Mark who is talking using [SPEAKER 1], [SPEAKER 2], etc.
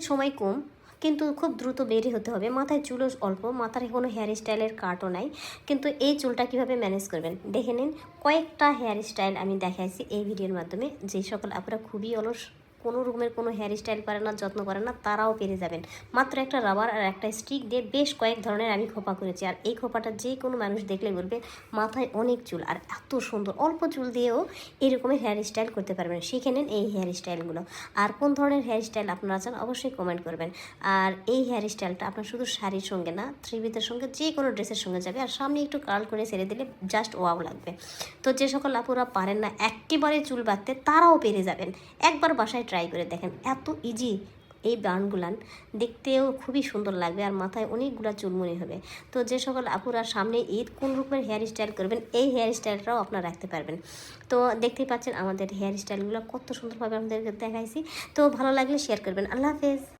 [SPEAKER 1] সময় কম, কিন্তু খুব দ্রুত বেরি হতে হবে। মাথায় চুলও অল্প, মাথার কোনো হেয়ার স্টাইলের কাটও নাই, কিন্তু এই চুলটা কীভাবে ম্যানেজ করবেন দেখে নিন। কয়েকটা হেয়ার স্টাইল আমি দেখাইছি এই ভিডিওর মাধ্যমে। যে সকল আপনারা খুবই অলস, কোনো রকমের কোনো হেয়ার স্টাইল পারে না, যত্ন করে না, তারাও পেরে যাবেন। মাত্র একটা রাবার আর একটা স্টিক দিয়ে বেশ কয়েক ধরনের আমি খোপা করেছি। আর এই খোপাটা যে কোনো মানুষ দেখলে বলবে মাথায় অনেক চুল, আর এত সুন্দর অল্প চুল দিয়েও এরকমের হেয়ার স্টাইল করতে পারবেন। শিখে নিন এই হেয়ার স্টাইলগুলো। আর কোন ধরনের হেয়ার স্টাইল আপনারা চান অবশ্যই কমেন্ট করবেন। আর এই হেয়ার স্টাইলটা আপনার শুধু শাড়ির সঙ্গে না, থ্রি পিসের সঙ্গে, যে কোনো ড্রেসের সঙ্গে যাবে। আর সামনে একটু কার্ল করে ছেড়ে দিলে জাস্ট ওয়াও লাগবে। তো যে সকল আপুরা পারেন না একেবারে চুল বাঁধতে, তারাও পেরে যাবেন। একবার বাসায় ট্রাই করে দেখেন, এত ইজি। এই বানগুলান দেখতেও খুবই সুন্দর লাগবে, আর মাথায় অনেকগুলো চুলমুনি হবে। তো যে সকল আপুরা সামনে ঈদ কোন রকমের হেয়ার স্টাইল করবেন, এই হেয়ার স্টাইলটাও আপনারা রাখতে পারবেন। তো দেখতেই পাচ্ছেন আমাদের হেয়ার স্টাইলগুলো কত সুন্দরভাবে আমাদেরকে দেখাইছি। তো ভালো লাগলে শেয়ার করবেন। আল্লাহ হাফেজ।